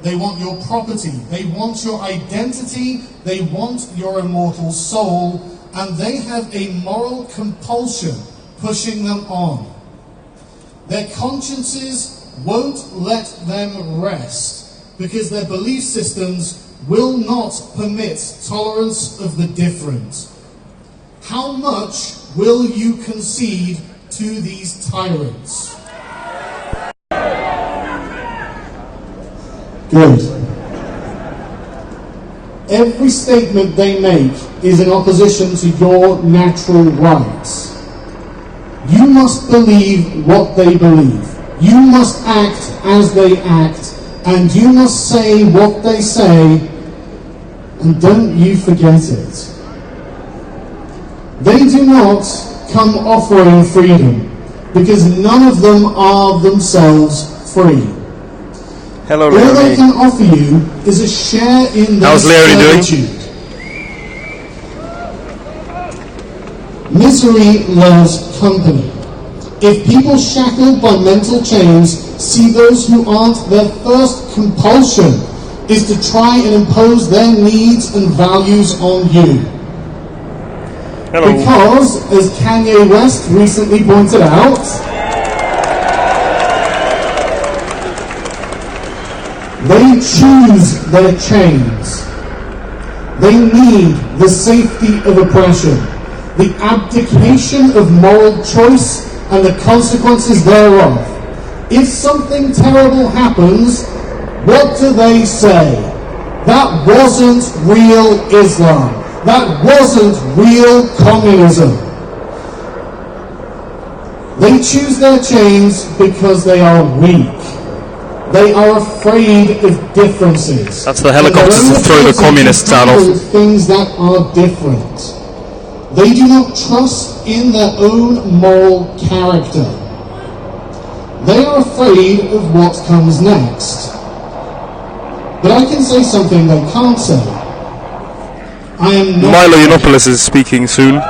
They want your property. They want your identity. They want your immortal soul. And they have a moral compulsion pushing them on. Their consciences won't let them rest because their belief systems will not permit tolerance of the different. How much will you concede to these tyrants? Good. Every statement they make is in opposition to your natural rights. You must believe what they believe. You must act as they act. And you must say what they say. And don't you forget it. They do not come offering freedom, because none of them are themselves free. Hello, all Leonie. they can offer you is a share in their How's Leonie servitude. Misery loves company. If people shackled by mental chains see those who aren't, their first compulsion is to try and impose their needs and values on you. Hello. Because, as Kanye West recently pointed out, they choose their chains. They need the safety of oppression, the abdication of moral choice, and the consequences thereof. If something terrible happens, what do they say? That wasn't real Islam. That wasn't real communism. They choose their chains because they are weak. They are afraid of differences. That's the helicopters that throw the communists out of. Things that are different. They do not trust in their own moral character. They are afraid of what comes next. But I can say something they can't say. I am not... Milo Yiannopoulos is speaking soon.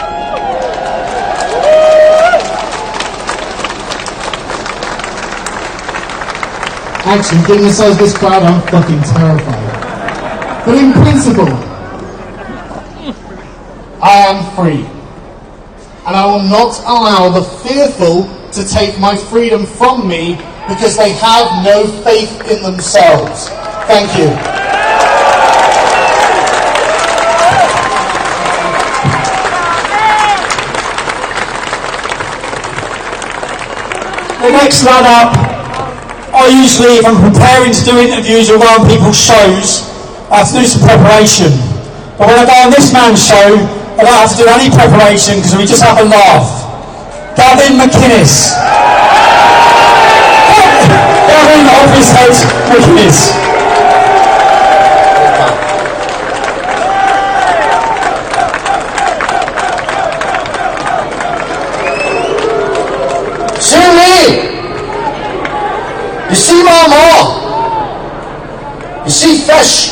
Actually, given the size of this crowd, I'm fucking terrified. But in principle, I am free. And I will not allow the fearful to take my freedom from me because they have no faith in themselves. Thank you. The next run-up, I usually, if I'm preparing to do interviews or go on people's shows, I have to do some preparation. But when I go on this man's show, I don't have to do any preparation because we just have a laugh. Gavin McInnes. Gavin off his head McInnes. You see Mama? You see fish?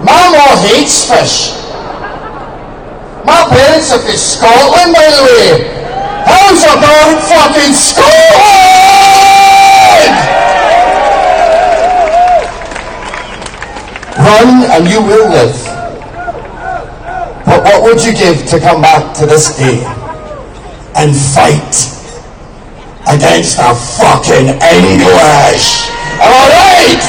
Mama hates fish. My parents are from Scotland, by the way. How's about fucking Scotland? Run and you will live. But what would you give to come back to this day and fight against the fucking English? Alright!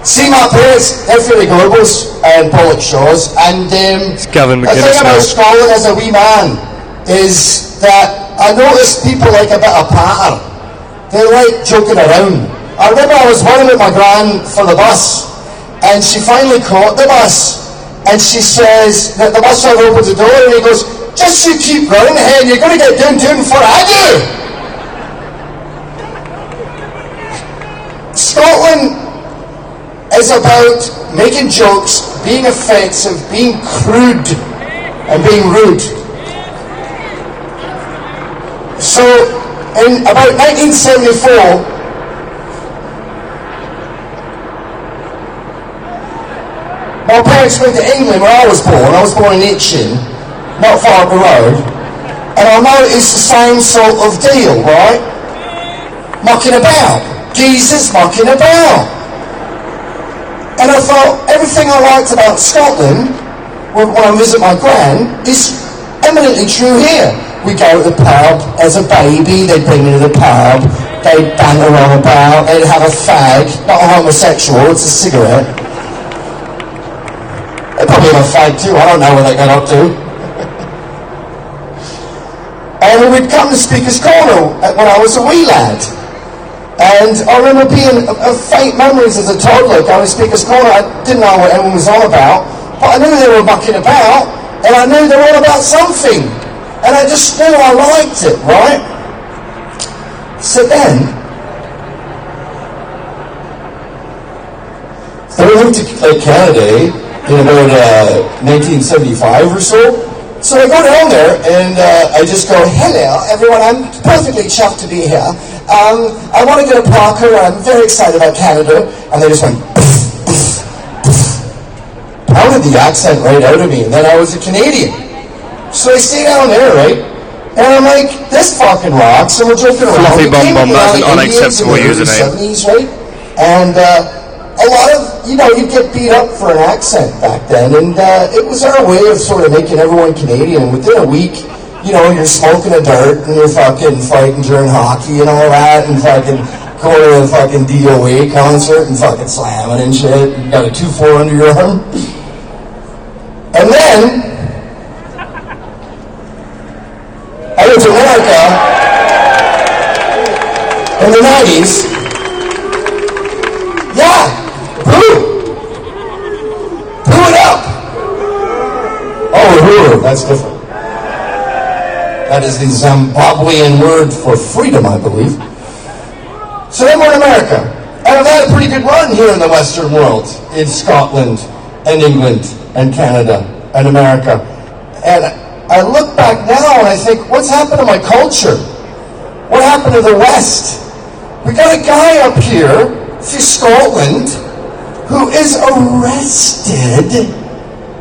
See, my parents, they're fairly globals and Pollock Shaws, and the thing about Scotland as a wee man is that I noticed people like a bit of patter. They like joking around. I remember I was running with my gran for the bus, and she finally caught the bus, and she says that the bus driver opens the door, and he goes, "Just you keep running ahead, you're going to get down before I do." Scotland is about making jokes, being offensive, being crude, and being rude. So, in about 1974, my parents went to England where I was born in Itchen, not far up the road, and I noticed the same sort of deal, right? mucking about. Geezers mucking about. And I thought, everything I liked about Scotland, when I visit my gran, is eminently true here. We go to the pub as a baby, they'd bring me to the pub, they'd banter on about, they'd have a fag, not a homosexual, it's a cigarette. They'd probably have a fag too, I don't know what they got up to. And we'd come to Speaker's Corner when I was a wee lad. And I remember being faint memories as a toddler going to Speaker's Corner. I didn't know what everyone was on about, but I knew they were mucking about, and I knew they were all about something. And I just knew I liked it, right? So then, I moved to Canada in about 1975 or so. So I go down there and I just go, hello everyone, I'm perfectly chuffed to be here. I want to go to Parker, I'm very excited about Canada. And they just went, poof, poof, poof. Pounded the accent right out of me, and then I was a Canadian. So I stay down there, right? And I'm like, this fucking rocks, and we're joking around. Fluffy Bum Bum, that's an unacceptable username. 70s, right? And a lot of, you'd get beat up for an accent back then, and it was our way of sort of making everyone Canadian. And within a week, you're smoking a dirt, and you're fucking fighting during hockey and all that, and fucking going to a fucking DOA concert and fucking slamming and shit. You got a 2-4 under your arm. And then, I went to America in the 90s. Yeah. Blew it up! Oh, that's different. That is the Zimbabwean word for freedom, I believe. So then we're in America. And I've had a pretty good run here in the Western world, in Scotland, and England, and Canada, and America. And I look back now and I think, what's happened to my culture? What happened to the West? We got a guy up here, from Scotland, who is arrested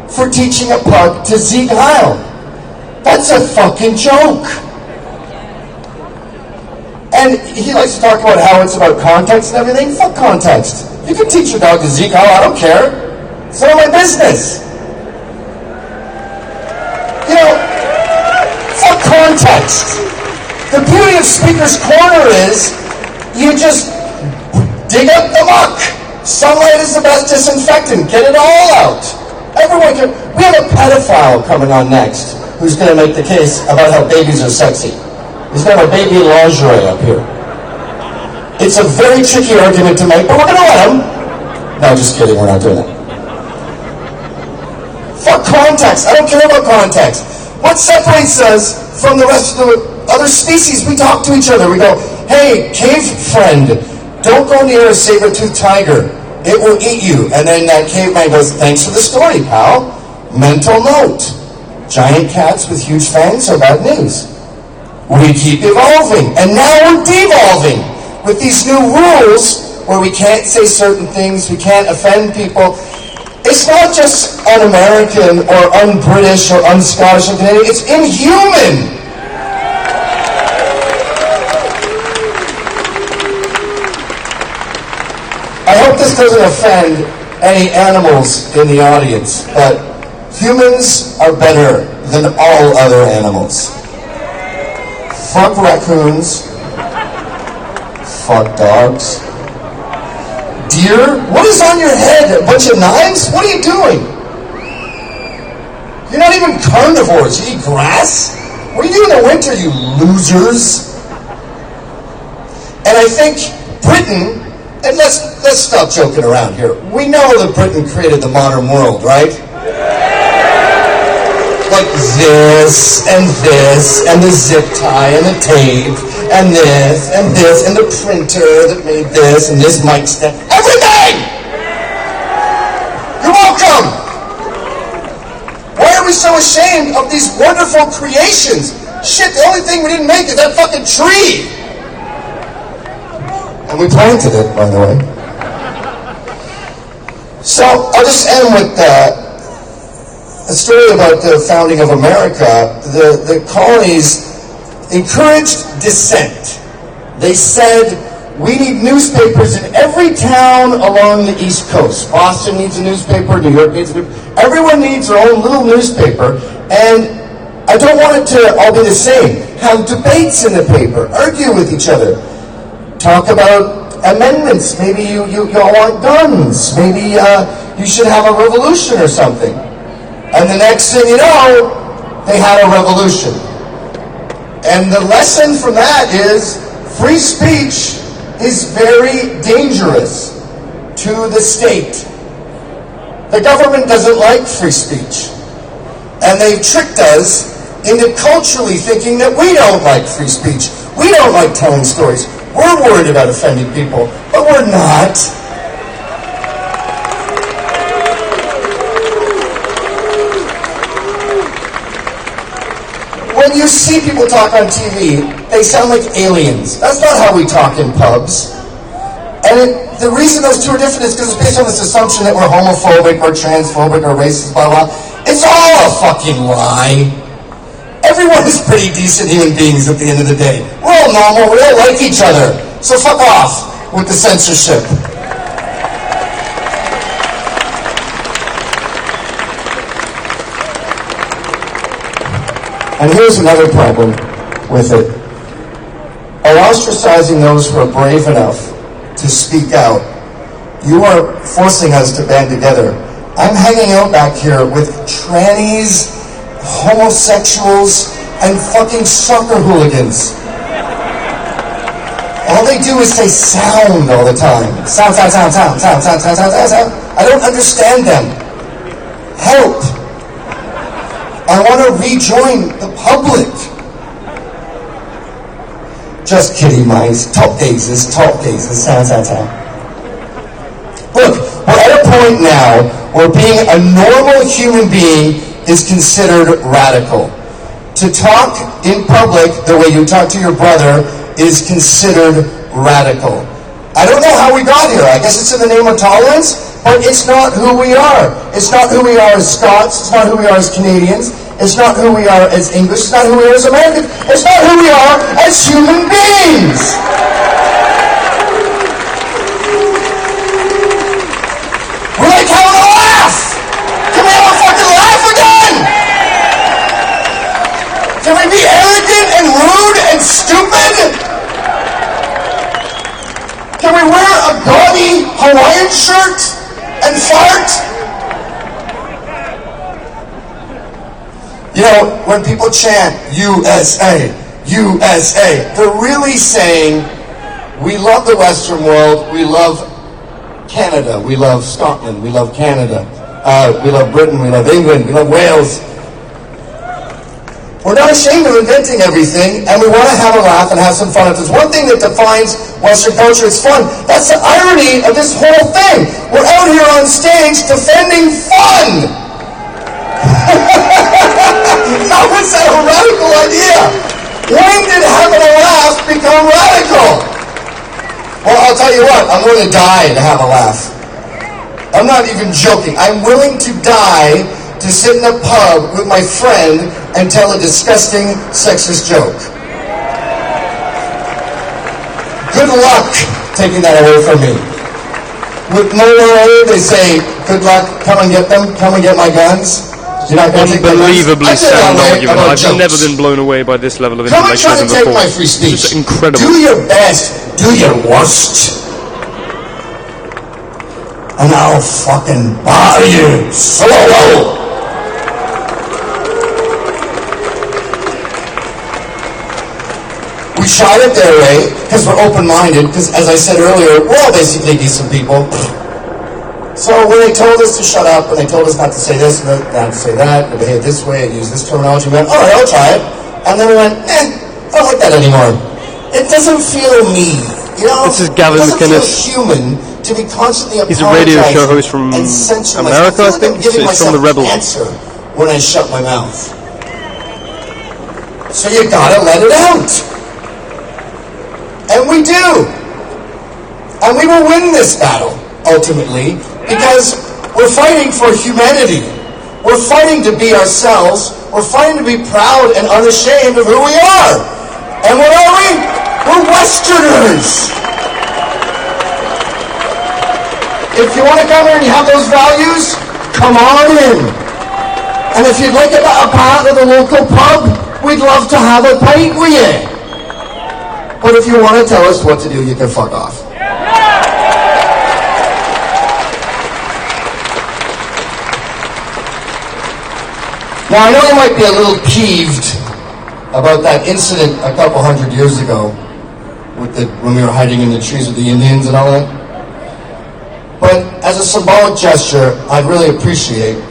for teaching a pug to Zeke Heil. That's a fucking joke. And he likes to talk about how it's about context and everything. Fuck context. You can teach your dog to Zeke Heil, I don't care. It's none of my business. Fuck context. The beauty of Speaker's Corner is, you just dig up the muck. Sunlight is the best disinfectant. Get it all out. Everyone can. We have a pedophile coming on next who's going to make the case about how babies are sexy. He's got a baby lingerie up here. It's a very tricky argument to make, but we're going to let him. No, just kidding. We're not doing that. Fuck context. I don't care about context. What separates us from the rest of the other species? We talk to each other. We go, hey, cave friend, don't go near a saber-toothed tiger. It will eat you. And then that caveman goes, thanks for the story, pal. Mental note. Giant cats with huge fangs are bad news. We keep evolving. And now we're devolving with these new rules where we can't say certain things, we can't offend people. It's not just un-American or un-British or un-Scottish or Canadian. It's inhuman. I hope this doesn't offend any animals in the audience, but humans are better than all other animals. Fuck raccoons. Fuck dogs. Deer? What is on your head? A bunch of knives? What are you doing? You're not even carnivores. You eat grass? What do you do in the winter, you losers? And I think Britain, and let's stop joking around here. We know that Britain created the modern world, right? Like this, and the zip tie, and the tape, and the printer that made this, and this mic stand. Everything! You're welcome! Why are we so ashamed of these wonderful creations? Shit, the only thing we didn't make is that fucking tree! And we planted it, by the way. So, I'll just end with a story about the founding of America. The colonies encouraged dissent. They said, We need newspapers in every town along the East Coast. Boston needs a newspaper, New York needs a newspaper. Everyone needs their own little newspaper, and I don't want it to all be the same. Have debates in the paper, argue with each other, talk about amendments. Maybe you all want guns. Maybe you should have a revolution or something. And the next thing you know, they had a revolution. And the lesson from that is free speech is very dangerous to the state. The government doesn't like free speech. And they've tricked us into culturally thinking that we don't like free speech. We don't like telling stories. We're worried about offending people, but we're not. When you see people talk on TV, they sound like aliens. That's not how we talk in pubs. And the reason those two are different is because it's based on this assumption that we're homophobic or transphobic or racist, blah, blah. It's all a fucking lie. Everyone is pretty decent human beings at the end of the day. We're all normal, we all like each other. So fuck off with the censorship. And here's another problem with it. By ostracizing those who are brave enough to speak out, you are forcing us to band together. I'm hanging out back here with trannies, homosexuals, and fucking soccer hooligans. All they do is say sound all the time. Sound, sound, sound, sound, sound, sound, sound, sound, sound, sound. I don't understand them. Help. I want to rejoin the public. Just kidding, mice. Top daisies, sound, sound, sound. Look, we're at a point now where being a normal human being is considered radical. To talk in public the way you talk to your brother is considered radical. I don't know how we got here. I guess it's in the name of tolerance, but it's not who we are. It's not who we are as Scots. It's not who we are as Canadians. It's not who we are as English. It's not who we are as Americans. It's not who we are as human beings. We're like having a laugh. Can we have a fucking laugh again? Can we be arrogant and rude and stupid? Can we wear a gaudy Hawaiian shirt and fart? You know, when people chant USA, USA, they're really saying, we love the Western world, we love Canada, we love Scotland, we love Canada, we love Britain, we love England, we love Wales. We're not ashamed of inventing everything, and we want to have a laugh and have some fun. If there's one thing that defines Western culture, it's fun. That's the irony of this whole thing. We're out here on stage defending fun. How is that a radical idea? When did having a laugh become radical? Well, I'll tell you what, I'm willing to die to have a laugh. I'm not even joking. I'm willing to die to sit in a pub with my friend and tell a disgusting sexist joke. Good luck taking that away from me. With no way they say, good luck, come and get them, come and get my guns. You're not going to take my guns. Unbelievably sound argument. I've never been blown away by this level of intellectualism before. Come and try to take my free speech. It's incredible. Do your best, do your worst. And I'll fucking bar you slow. We tried it their way because we're open-minded, because as I said earlier, we're all basically decent people. So when they told us to shut up, when they told us not to say this, not to say that, to behave this way, and use this terminology, we went, all right, I'll try it. And then we went, I don't like that anymore. It doesn't feel me, you know? This is Gavin McInnes. Human to be constantly apologizing. He's a radio show host from America, I think. He's from the Rebels. Answer when I shut my mouth. So you gotta let it out. And we do. And we will win this battle, ultimately, because we're fighting for humanity. We're fighting to be ourselves. We're fighting to be proud and unashamed of who we are. And what are we? We're Westerners. If you want to come here and you have those values, come on in. And if you'd like a part of the local pub, we'd love to have a pint with you. But if you want to tell us what to do, you can fuck off. Now, I know you might be a little peeved about that incident a couple hundred years ago when we were hiding in the trees with the Indians and all that. But as a symbolic gesture, I'd really appreciate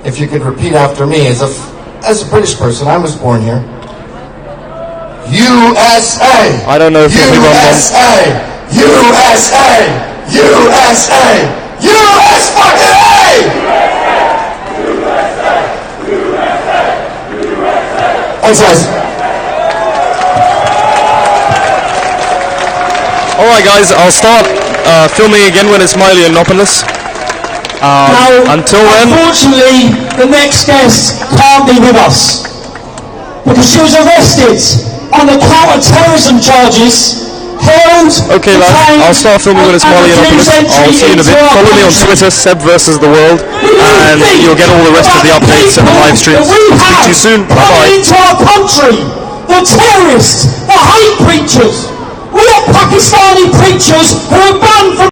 if you could repeat after me as a British person. I was born here. USA! I don't know if everyone wants... USA! USA! US fucking A! Thanks, guys. Alright guys, I'll start filming again when it's mildly anomalous. Until then... Unfortunately, the next guest can't be with us because she was arrested on the counter-terrorism charges, held... Okay lads, I'll start filming when it's mildly anomalous. I'll see you in a bit. Follow me on Twitter, SebVstheWorld1, and you'll get all the rest of the updates and the live streams. Speak to you soon. Bye-bye. Into our country, the terrorists, the hate preachers. We have Pakistani preachers who are banned from